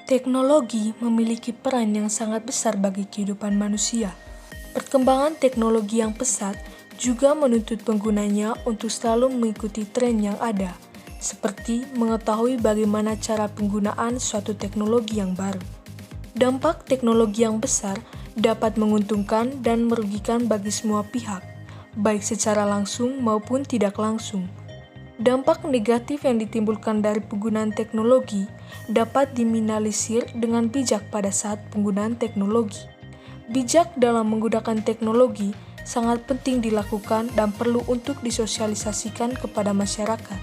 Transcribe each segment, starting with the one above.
Teknologi memiliki peran yang sangat besar bagi kehidupan manusia. Perkembangan teknologi yang pesat juga menuntut penggunanya untuk selalu mengikuti tren yang ada, seperti mengetahui bagaimana cara penggunaan suatu teknologi yang baru. Dampak teknologi yang besar dapat menguntungkan dan merugikan bagi semua pihak, baik secara langsung maupun tidak langsung. Dampak negatif yang ditimbulkan dari penggunaan teknologi dapat diminimalisir dengan bijak pada saat penggunaan teknologi. Bijak dalam menggunakan teknologi sangat penting dilakukan dan perlu untuk disosialisasikan kepada masyarakat.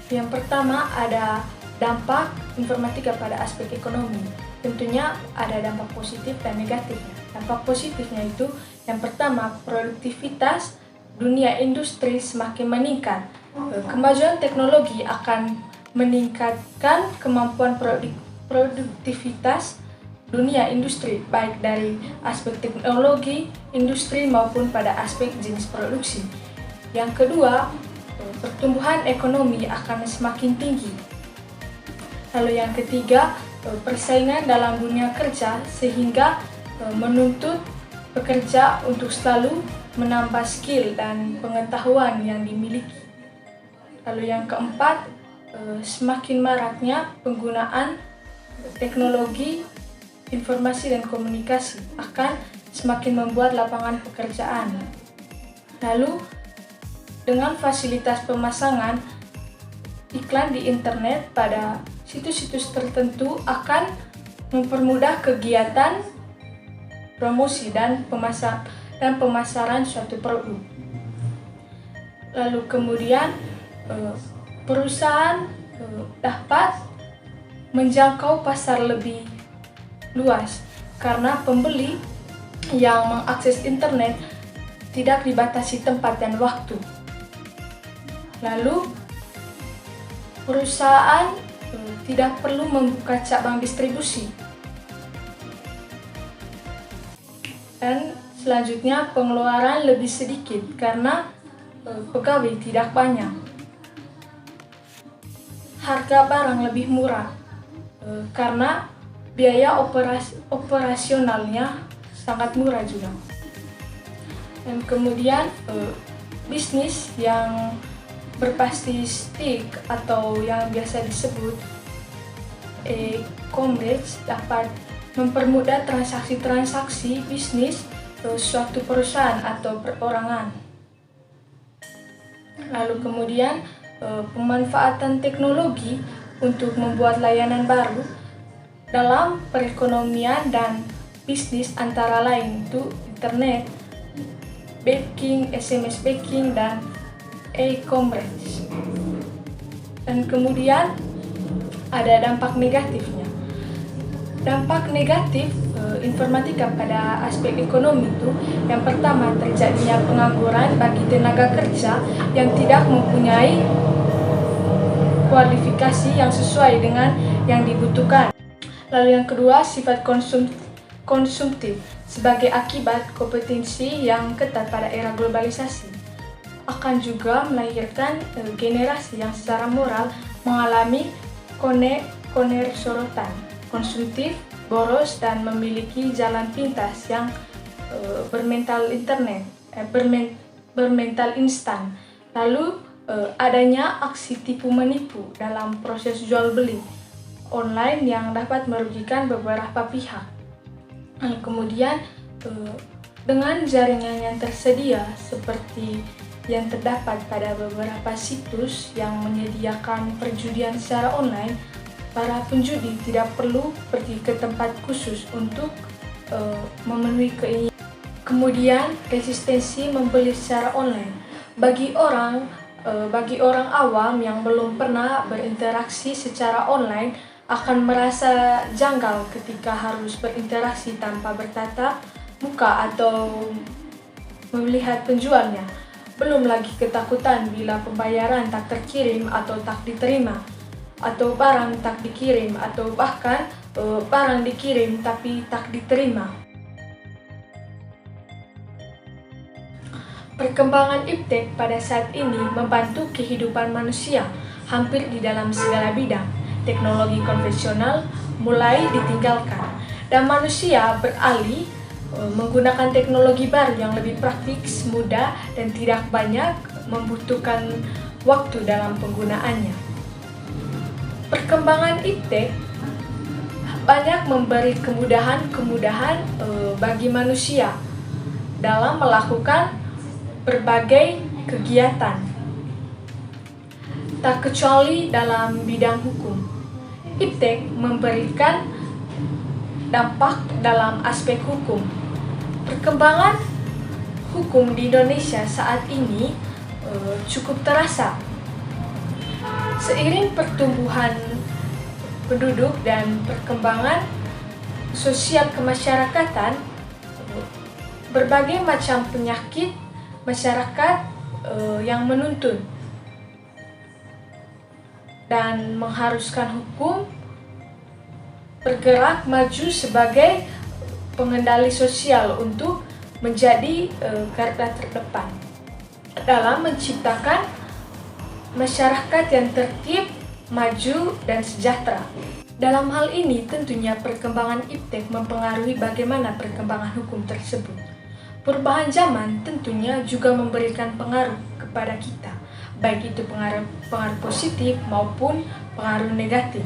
Yang pertama ada dampak informatika pada aspek ekonomi. Tentunya ada dampak positif dan negatifnya. Dampak positifnya itu yang pertama, produktivitas dunia industri semakin meningkat. Kemajuan teknologi akan meningkatkan kemampuan produktivitas dunia industri, baik dari aspek teknologi, industri maupun pada aspek jenis produksi. Yang kedua, pertumbuhan ekonomi akan semakin tinggi. Lalu yang ketiga, persaingan dalam dunia kerja sehingga menuntut pekerja untuk selalu menambah skill dan pengetahuan yang dimiliki. Lalu yang keempat, semakin maraknya penggunaan teknologi informasi dan komunikasi akan semakin membuat lapangan pekerjaan. Lalu, dengan fasilitas pemasangan iklan di internet pada situs-situs tertentu akan mempermudah kegiatan promosi dan pemasaran suatu produk. Lalu kemudian perusahaan dapat menjangkau pasar lebih luas karena pembeli yang mengakses internet tidak dibatasi tempat dan waktu. Lalu perusahaan tidak perlu membuka cabang distribusi. Dan selanjutnya pengeluaran lebih sedikit karena pegawai tidak banyak. Harga barang lebih murah karena biaya operasionalnya sangat murah juga. Dan kemudian bisnis yang berbasis TIK atau yang biasa disebut e-commerce dapat mempermudah transaksi-transaksi bisnis suatu perusahaan atau perorangan. Lalu kemudian pemanfaatan teknologi untuk membuat layanan baru dalam perekonomian dan bisnis antara lain itu internet, banking, SMS banking, dan e-commerce. Dan kemudian ada dampak negatifnya. Dampak negatif informatika pada aspek ekonomi itu yang pertama terjadinya pengangguran bagi tenaga kerja yang tidak mempunyai kualifikasi yang sesuai dengan yang dibutuhkan. Lalu yang kedua sifat konsumtif sebagai akibat kompetensi yang ketat pada era globalisasi akan juga melahirkan generasi yang secara moral mengalami sorotan, konsumtif, boros, dan memiliki jalan pintas yang bermental instan. Lalu adanya aksi tipu menipu dalam proses jual beli online yang dapat merugikan beberapa pihak. Kemudian dengan jaringan yang tersedia seperti yang terdapat pada beberapa situs yang menyediakan perjudian secara online, para penjudi tidak perlu pergi ke tempat khusus untuk memenuhi keinginan. Kemudian resistensi membeli secara online bagi orang awam yang belum pernah berinteraksi secara online akan merasa janggal ketika harus berinteraksi tanpa bertatap muka atau melihat penjualnya. Belum lagi ketakutan bila pembayaran tak terkirim atau tak diterima, atau barang tak dikirim, atau bahkan barang dikirim tapi tak diterima. Perkembangan iptek pada saat ini membantu kehidupan manusia hampir di dalam segala bidang. Teknologi konvensional mulai ditinggalkan dan manusia beralih menggunakan teknologi baru yang lebih praktis, mudah, dan tidak banyak membutuhkan waktu dalam penggunaannya. Perkembangan iptek banyak memberi kemudahan bagi manusia dalam melakukan berbagai kegiatan, tak kecuali dalam bidang hukum. Iptek memberikan dampak dalam aspek hukum. Perkembangan hukum di Indonesia saat ini cukup terasa. Seiring pertumbuhan penduduk dan perkembangan sosial kemasyarakatan, berbagai macam penyakit masyarakat yang menuntun dan mengharuskan hukum bergerak maju sebagai pengendali sosial untuk menjadi garda terdepan dalam menciptakan masyarakat yang tertib, maju, dan sejahtera. Dalam hal ini tentunya perkembangan iptek mempengaruhi bagaimana perkembangan hukum tersebut. Perubahan zaman tentunya juga memberikan pengaruh kepada kita, baik itu pengaruh positif maupun pengaruh negatif.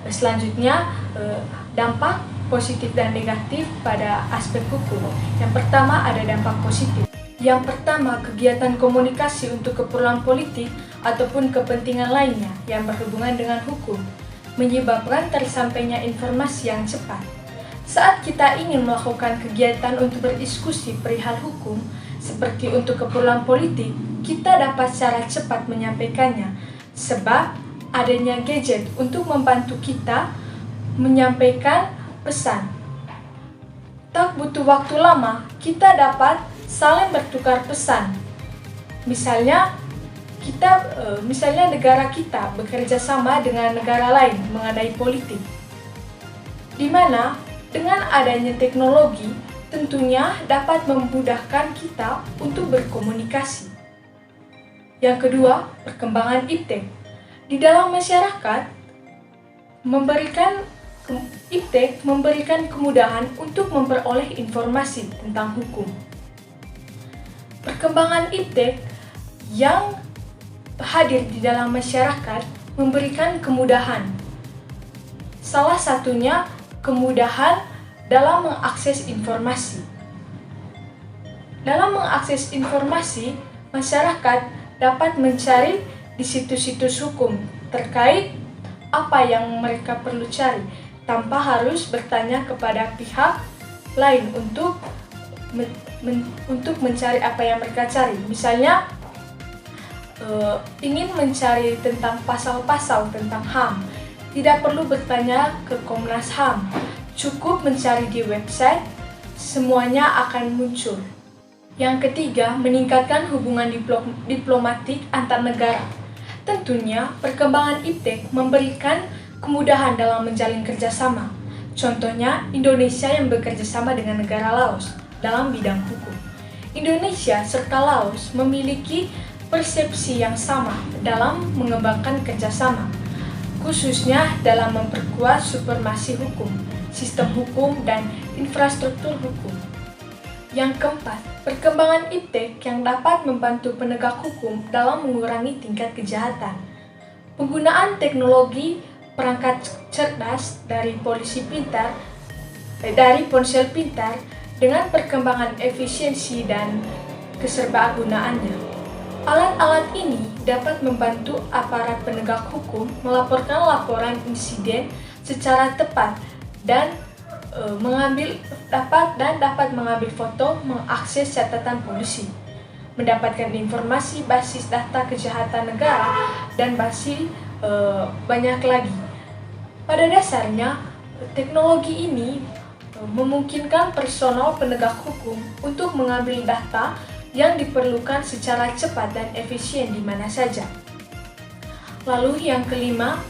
Selanjutnya, dampak positif dan negatif pada aspek hukum. Yang pertama ada dampak positif. Yang pertama, kegiatan komunikasi untuk keperluan politik ataupun kepentingan lainnya yang berhubungan dengan hukum menyebabkan tersampainya informasi yang cepat. Saat kita ingin melakukan kegiatan untuk berdiskusi perihal hukum, seperti untuk keperluan politik, kita dapat secara cepat menyampaikannya, sebab adanya gadget untuk membantu kita menyampaikan pesan. Tak butuh waktu lama, kita dapat saling bertukar pesan. Misalnya negara kita bekerja sama dengan negara lain mengenai politik, di mana dengan adanya teknologi tentunya dapat memudahkan kita untuk berkomunikasi. Yang kedua, perkembangan iptek. Di dalam masyarakat, iptek memberikan kemudahan untuk memperoleh informasi tentang hukum. Perkembangan iptek yang hadir di dalam masyarakat memberikan kemudahan. Salah satunya kemudahan dalam mengakses informasi. Dalam mengakses informasi, masyarakat dapat mencari di situs-situs hukum terkait apa yang mereka perlu cari, tanpa harus bertanya kepada pihak lain untuk mencari apa yang mereka cari. Misalnya, ingin mencari tentang pasal-pasal tentang HAM, tidak perlu bertanya ke Komnas HAM, cukup mencari di website, semuanya akan muncul. Yang ketiga, meningkatkan hubungan diplomatik antar negara. Tentunya, perkembangan iptek memberikan kemudahan dalam menjalin kerjasama. Contohnya, Indonesia yang bekerja sama dengan negara Laos dalam bidang hukum. Indonesia serta Laos memiliki persepsi yang sama dalam mengembangkan kerjasama, khususnya dalam memperkuat supremasi hukum, sistem hukum, dan infrastruktur hukum. Yang keempat, perkembangan iptek yang dapat membantu penegak hukum dalam mengurangi tingkat kejahatan. Penggunaan teknologi perangkat cerdas dari ponsel pintar dengan perkembangan efisiensi dan keserbagunaannya. Alat-alat ini dapat membantu aparat penegak hukum melaporkan laporan insiden secara tepat dan dapat mengambil foto, mengakses catatan polisi, mendapatkan informasi basis data kejahatan negara, dan masih banyak lagi. Pada dasarnya, teknologi ini memungkinkan personal penegak hukum untuk mengambil data yang diperlukan secara cepat dan efisien di mana saja. Lalu yang kelima,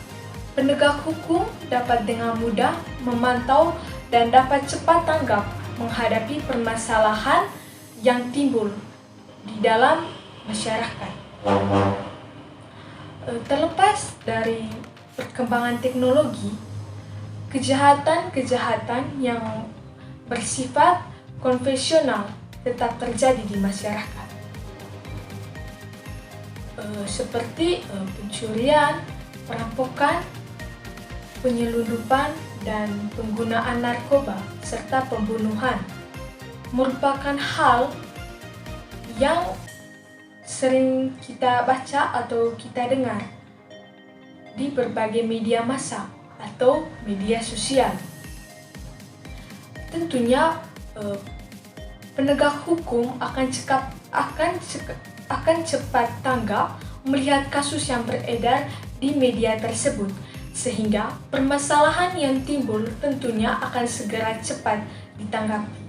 penegak hukum dapat dengan mudah memantau dan dapat cepat tanggap menghadapi permasalahan yang timbul di dalam masyarakat. Terlepas dari perkembangan teknologi, kejahatan-kejahatan yang bersifat konvensional tetap terjadi di masyarakat. Seperti pencurian, perampokan, penyelundupan, dan penggunaan narkoba, serta pembunuhan merupakan hal yang sering kita baca atau kita dengar di berbagai media massa atau media sosial. Tentunya penegak hukum akan cepat tanggap melihat kasus yang beredar di media tersebut, sehingga permasalahan yang timbul tentunya akan segera cepat ditanggapi.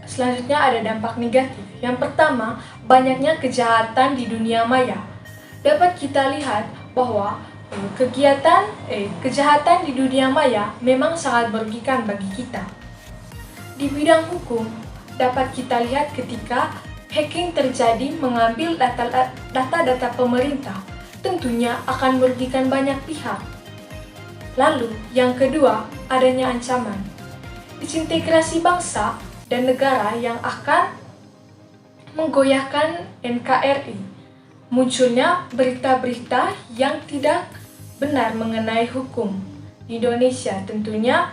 Selanjutnya ada dampak negatif. Yang pertama, banyaknya kejahatan di dunia maya. Dapat kita lihat bahwa kejahatan di dunia maya memang sangat merugikan bagi kita. Di bidang hukum, dapat kita lihat ketika hacking terjadi mengambil data-data pemerintah, tentunya akan merugikan banyak pihak. Lalu, yang kedua, adanya ancaman disintegrasi bangsa dan negara yang akan menggoyahkan NKRI. Munculnya berita-berita yang tidak benar mengenai hukum di Indonesia tentunya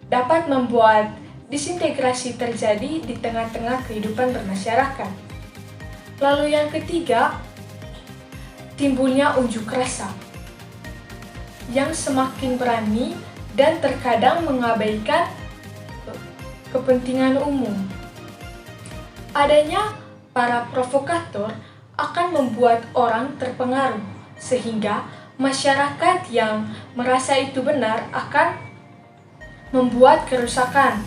dapat membuat disintegrasi terjadi di tengah-tengah kehidupan bermasyarakat. Lalu yang ketiga, timbulnya unjuk rasa yang semakin berani dan terkadang mengabaikan kepentingan umum. Adanya para provokator akan membuat orang terpengaruh, sehingga masyarakat yang merasa itu benar akan membuat kerusakan,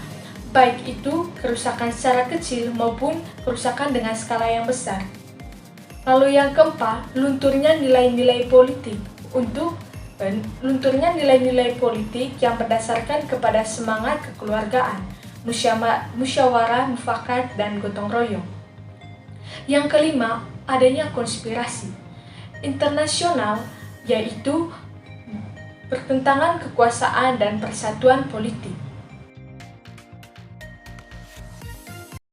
baik itu kerusakan secara kecil maupun kerusakan dengan skala yang besar. Lalu yang keempat, lunturnya nilai-nilai politik yang berdasarkan kepada semangat kekeluargaan, musyawarah, mufakat, dan gotong royong. Yang kelima, adanya konspirasi internasional, yaitu pertentangan kekuasaan dan persatuan politik.